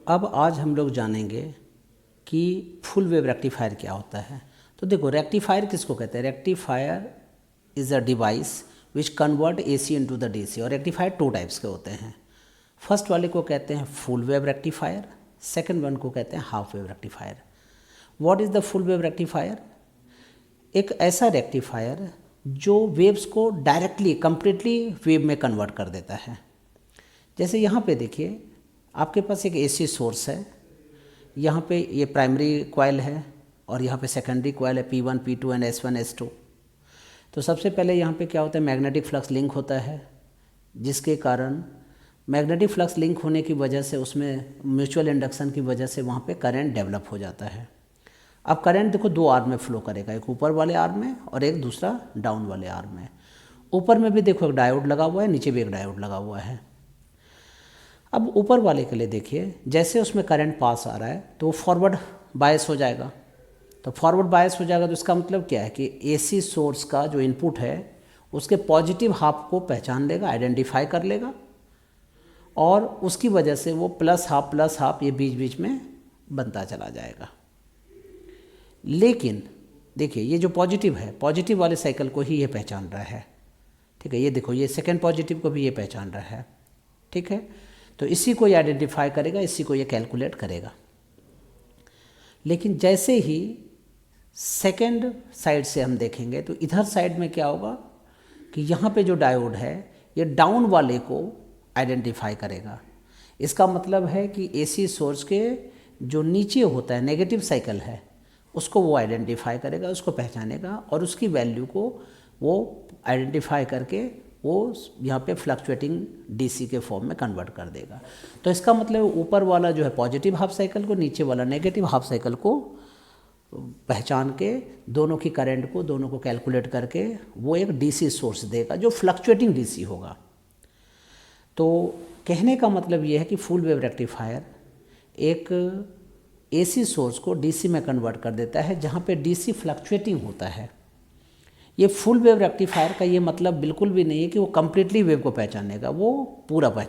अब आज हम लोग जानेंगे कि फुल वेव रेक्टिफायर क्या होता है। तो देखो, रेक्टिफायर किसको कहते हैं? Rectifier is a device which convert AC into the DC. और रेक्टिफायर टू टाइप्स के होते हैं। फर्स्ट वाले को कहते हैं full wave rectifier, second one को कहते हैं half wave rectifier. What is the full wave rectifier? एक ऐसा रेक्टिफायर जो वेव्स को डायरेक्टली कंप्लीटली वेव में कन्वर्ट कर देता है। जैसे यहाँ पे देखिए, आपके पास एक एसी सोर्स है, यहाँ पे ये प्राइमरी कॉइल है और यहाँ पे सेकेंडरी कॉइल है P1, P2 and S1, S2। तो सबसे पहले यहाँ पे क्या होता है, मैग्नेटिक फ्लक्स लिंक होता है, जिसके कारण मैग्नेटिक फ्लक्स लिंक होने की वजह से उसमें म्यूचुअल इंडक्शन की वजह से वहाँ पे करंट डेवलप हो जाता है। अब करंट देखो दो आर्म में फ्लो करेगा, एक ऊपर वाले आर्म में और एक दूसरा डाउन वाले आर्म में। ऊपर में भी देखो एक डायोड लगा हुआ है, नीचे भी एक डायोड लगा हुआ है। अब ऊपर वाले के लिए देखिए, जैसे उसमें करंट पास आ रहा है तो वो फॉरवर्ड बायस हो जाएगा। तो फॉरवर्ड बायस हो जाएगा तो इसका मतलब क्या है कि एसी सोर्स का जो इनपुट है उसके पॉजिटिव हाफ को पहचान लेगा, आइडेंटिफाई कर लेगा, और उसकी वजह से वो प्लस हाफ ये बीच बीच में बनता चला जाएगा। लेकिन देखिए, ये जो पॉजिटिव है, पॉजिटिव वाले साइकिल को ही ये पहचान रहा है। ठीक है, ये देखो, ये सेकेंड पॉजिटिव को भी ये पहचान रहा है। ठीक है, तो इसी को ये आइडेंटिफाई करेगा, इसी को ये कैलकुलेट करेगा। लेकिन जैसे ही सेकेंड साइड से हम देखेंगे तो इधर साइड में क्या होगा कि यहाँ पे जो डायोड है ये डाउन वाले को आइडेंटिफाई करेगा। इसका मतलब है कि एसी सोर्स के जो नीचे होता है नेगेटिव साइकिल है उसको वो आइडेंटिफाई करेगा, उसको पहचानेगा और उसकी वैल्यू को वो आइडेंटिफाई करके वो यहाँ पे फ्लक्चुएटिंग डीसी के फॉर्म में कन्वर्ट कर देगा। तो इसका मतलब ऊपर वाला जो है पॉजिटिव हाफ साइकिल को, नीचे वाला नेगेटिव हाफ साइकिल को पहचान के दोनों की करंट को, दोनों को कैलकुलेट करके वो एक डीसी सोर्स देगा जो फ्लक्चुएटिंग डीसी होगा। तो कहने का मतलब ये है कि फुल वेव रेक्टिफायर एक एसी सोर्स को डीसी में कन्वर्ट कर देता है जहाँ पे डीसी फ्लक्चुएटिंग होता है। ये फुल वेव रेक्टिफायर का ये मतलब बिल्कुल भी नहीं है कि वो कम्प्लीटली वेव को पहचानेगा, वो पूरा